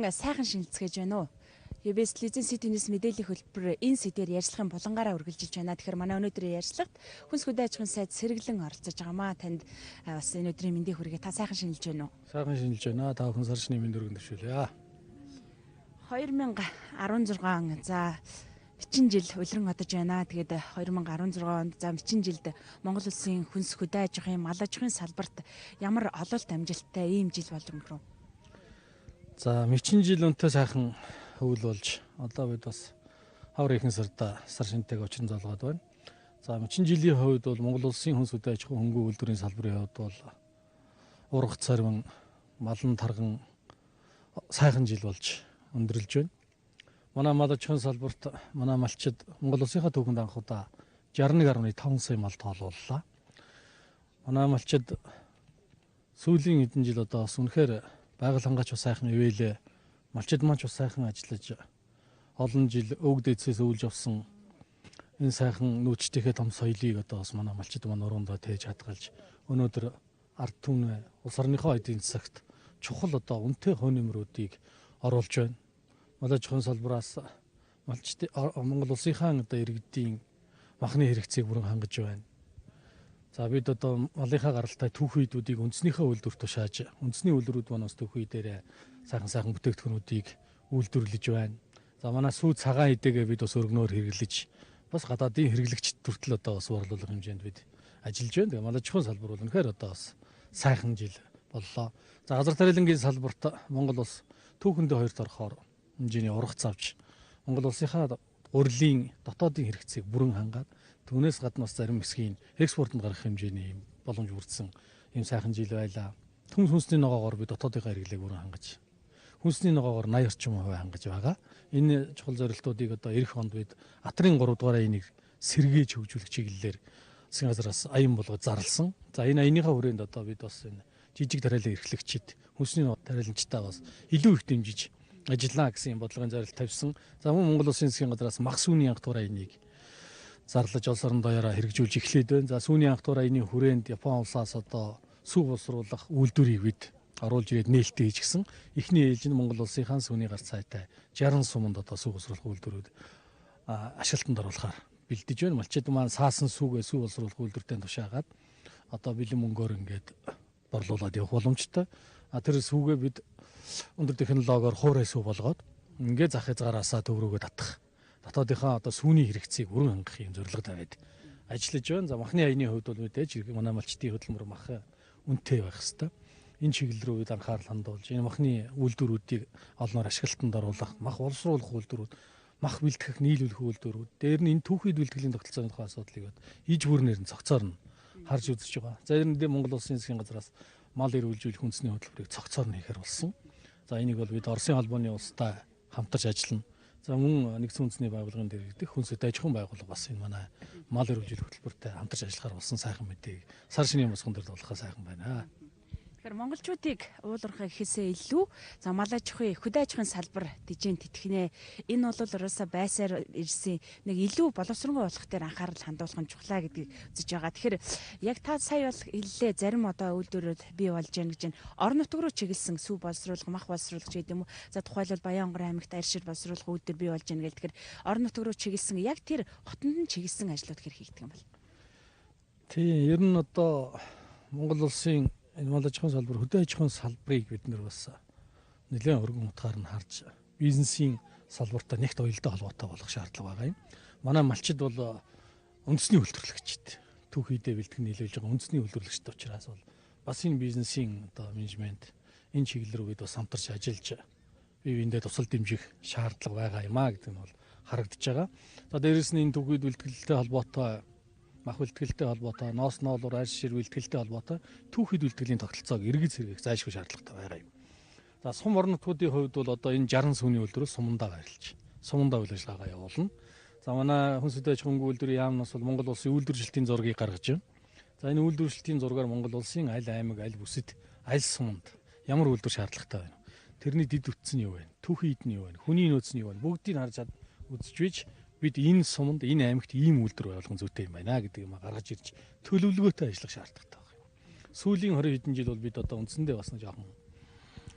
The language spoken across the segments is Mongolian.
Сайхан шинэлцгээж байна уу? UBS телевизийн сэтгүүнээс мэдээллийн хөлбөр энэ сэдвээр ярьцлагын булангаараа үргэлжилж байна. Тэгэхээр манай өнөөдрийн ярьцлагт хүнс хөдөө аж ахуйн сайд сэргэлэн оролцож байгаамаа. Танд бас энэ өдрийн мэндийг хүргэе. Та сайхан шинэлж байна уу? Сайхан шинэлж байна. Та бүхэн сар шний мэнд өргөн төшөөлье. 2016 за бичин жил улиран одож байна. Тэгээд 2016 онд за бичин жилд Монгол улсын хүнс хөдөө аж ахуйн мал аж ахуйн салбарт ямар ололт амжилттай ийм жил болж өнгөрөв? За бичин жил өнтөө сайхан хөвөл болж одоо бид бас хавар ихэнх сар шинтэйг очрон золгоод байна. За бичин жилийн хувьд бол Монгол улсын хүнс хөдөө аж ахуйн хөнгөн үйлдвэрийн салбарын хувьд бол ургац царвин малан тарган сайхан жил болж өндөрлж байна. Манай мал аж ахуйн салбарт манай малчид Монгол улсынхаа түүхэнд анх удаа 61.5 сая мал тоолууллаа. Манай малчид сүүлийн хэдэн жил одоо бас үнэхээр байгаль хангаач бас сайхан ивэлээ. Малчид маань ч бас сайхан ажиллаж олон жил өвөг дээдсээс өвлж авсан энэ сайхан нүүчтийнхээ том соёлыг одоо бас манай малчид маань уруундаа тээж хадгалж өнөөдөр ард түмэн улс орныхоо эдийн засагт чухал одоо үнэтэй хойно нэмрүүдийг оруулж байна. Мал аж ахуйн салбараас малчид Монгол улсынхаа одоо иргэдийн махны хэрэгцээг бүрэн хангаж байна. За бид одоо малынхаа гаралтай түүхийдүүдийг үндэснийхээ үйлдвэрт тушааж үндэсний үйлдвэрүүд маань бас түүхий дээр сайхан бүтээгдэхүүнүүдийг үйлдвэрлэж байна. За манай сүү цагаан эдэгээ бид бас өргөнөөр хэрэглэж бас гадаадын хэрэглэгчд хүртэл одоо бас борлуулах хэмжээнд бид ажиллаж байна. Тэгээ мал аж ахуйн салбар бол үнэхээр одоо бас сайхан жил боллоо. За газар тариалангийн салбарт Монгол улс түүхэндээ хоёрт орохоор хэмжээний ургац авч Монгол улсынхаа урилын дотоодын хэрэгцээг бүрэн хангаад түүнээс гадна бас зарим хэсгийн экспортод гарах хэмжээний юм боломж бүрдсэн ийм сайхан жил байлаа. Хүнсний ногоогоор би дотоодынхаа хэрэглээг бүрэн хангаж хүнсний ногоогоор 80 орчим хувь хангаж байгаа. Энэ чухал зорилтуудыг одоо эх онд бид Атрын 3 дугаараа энийг сэргээж хөгжүүлэх чиглэлээр засгийн газраас аян болгож зарласан. За энэ аянийхаа хүрээнд одоо бид бас энэ жижиг тариалан эрхлэгчид хүнсний тариаламжтай бас илүү их дэмжиж ажиллана гэсэн бодлогын зорилт тавьсан. За мөн Монгол улсын засгийн газраас мах сүүний анх туурай энийг зарлаж улс орон даяараа хэрэгжүүлж эхлээд байна. За сүүний анх туурай эний хүрээнд Япон улсаас одоо сүү боловсруулах үйлдвэрийг бид оруулж ирээд нээлттэй хийчихсэн. Эхний ээлж нь Монгол улсынхаа сүүний гарц сайтай 60 суманд одоо сүү боловсруулах үйлдвэрүүд ашиглалтанд оруулахаар бэлдэж байна. Малчид маань саасан сүүгээ сүү боловсруулах үйлдвэртэй тушаагаад одоо бэлэн мөнгөөр ингээд борлуулад явах боломжтой. Тэр сүүгээ бид өндөр технологиор хуурай сүү болгоод ингээд зах хязгаараасаа төв рүүгээ татах. Дотоодынхаа одоо сүүний хэрэгцээг бүрэн хангах юм зорилго тавиад ажиллаж байна. За махны аяны хувьд бол мэдээж манай малчдын хөдөлмөр мах үнэтэй байх хэвээр. Энэ чиглэл рүү бид анхаарал хандуулж энэ махны үйлдвэрүүдийг олноор ашиглалтанд оруулах, мах боловсруулах үйлдвэрүүд, мах бэлтгэх, нийлүүлэх үйлдвэрүүд, дээр нь энэ түүхийд бэлтгэлийн тогтолцооны тухай асуудлыг иж бүрнээр нь цогцоор нь харж үзэж байгаа. За энэ Монгол улсын засгийн газраас мал эрүүлжүүлэх үндэсний хөтөлбөрийг цогцоор нь хийхээр болсон. За энийг бол бид Оросын холбооны улстай хамтарч ажиллана. За мөн нэгдсэн үндэсний байгууллагын дэргэдэх хүнс хөдөө аж ахуйн байгууллага бас энэ манай мал эрүүлжүүлэх хөтөлбөртэй хамтарч ажиллахаар болсон сайхан мэдээг сар шинийн босгон дээр дуулгахаа сайхан байна. Тэгэхээр монголчуудыг уулуурхай гэхээсээ илүү за мал аж ахуй хөдөө аж ахуйн салбар дижийн тэтгэнэ. Энэ бол ерөөсөө байсаар ирсэн нэг илүү боловсронгуй болох дээр анхаарал хандуулах нь чухлаа гэдгийг үзэж байгаа. Тэгэхээр яг та сая бол хэллээ зарим одоо үйлдвэрүүд бий болж гэн гэж орон нутг руу чиглэсэн сүү боловсруулах, мах боловсруулах гэдэг юм уу. За тухайлбал Баянгор аймагт арьшил боловсруулах үйлдвэр бий болж гэн гэл тэгэхээр орон нутг руу чиглэсэн яг тэр хотонд нь чиглэсэн ажлууд хэр хийгдэх юм бол. Тийм ер нь одоо Монгол улсын энэ мал аж ахуйн салбар хөдөө аж ахуйн салбарыг бид нар бас нэлээд өргөн утгаар нь харж бизнесийн салбартаа нэгт уялдаа холбоотой болох шаардлага байгаа юм. Манай малчид бол үндэсний үйлдвэрлэгчид түүхийдээ бэлтгэн нийлүүлж байгаа үндэсний үйлдвэрлэгчид учраас бол бас энэ бизнесийн одоо менежмент энэ чиглэл рүү бид бас хамтарч ажиллаж бие биендээ тусал дэмжих шаардлага байгаа юм а гэдэг нь бол харагдаж байгаа. За дээрэс нь энэ түүхийд бэлтгэлтэй холбоотой мах бэлтгэлтэй холбоотой, ноос ноолуур арьс шир бэлтгэлтэй холбоотой түүхийд бэлтгэлийн тогтолцоог эргэж сэргээх зайлшгүй шаардлагатай байгаа юм. За сум орон нутгуудын хувьд бол одоо энэ 60 сүүний үйлдвэрээс сумандаа байрлаж, сумандаа үйл ажиллагаа явуулна. За манай хүнс хөдөө аж ахуйн үйлдвэрийн яамнаас бол Монгол улсын үйлдвэржилтийн зургийг гаргаж байна. За энэ үйлдвэржилтийн зургаар Монгол улсын аль аймаг, аль бүсэд, аль суманд ямар үйлдвэр шаардлагатай байна. Тэрний дэд үтс нь юу вэ? Түүхийд нь юу вэ? Хүний нөөц нь юу вэ? Бүгдийг харж үзэж бич бид энэ суманд энэ аймагт ийм үйлдвэр байгуулах зүйтэй юм байна гэдэг юм гаргаж ирж төлөвлөгөөтэй ажиллах шаардлагатай байна. Сүүлийн 20 хэдэн жил бол бид одоо үндсэндээ бас нэг жоохон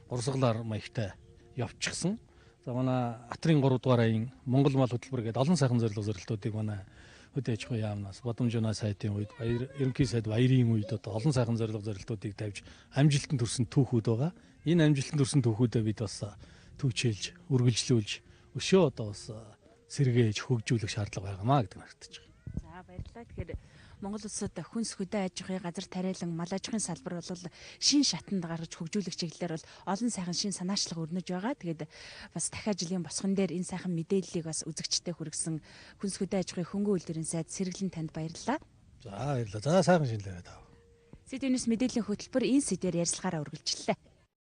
урсгалаар маягтай явчихсан. За манай Атрын 3 дугаар аян Монгол мал хөтөлбөр гэдэг олон сайхан зорилтуудыг манай хөдөө аж ахуйн яамнаас Бодомжуна сайтын үед ерөнхий сайд баярын үед одоо олон сайхан зорилтуудыг тавьж амжилтанд хүрсэн түүхүүд байгаа. Энэ амжилтанд хүрсэн түүхүүдэд бид бас түүчилж, үргэлжлүүлж өшөө одоо бас сэргээж хөгжүүлэх шаардлага байгаамаа гэдэг нь харагдаж байна. За баярлалаа. Тэгэхээр Монгол улсад хүнс хөдөө аж ахуйн газар тариалан мал аж ахуйн салбар бол шин шатанд гаргаж хөгжүүлэх чиглэлээр бол олон сайхан шин санаачлага өрнөж байгаа. Тэгээд бас дахиад жилийн босгон дээр энэ сайхан мэдээллийг бас үзэгчдэд хүргэсэн хүнс хөдөө аж ахуйн хөнгөн үйлдвэрийн сайд Сэргэлэн танд баярлалаа. За баярлалаа. За сайхан шинэлээ тав. Сэдвээс мэдээллийн хөтөлбөр энэ сэдвээр ярилцлагаараа үргэлжлэлээ.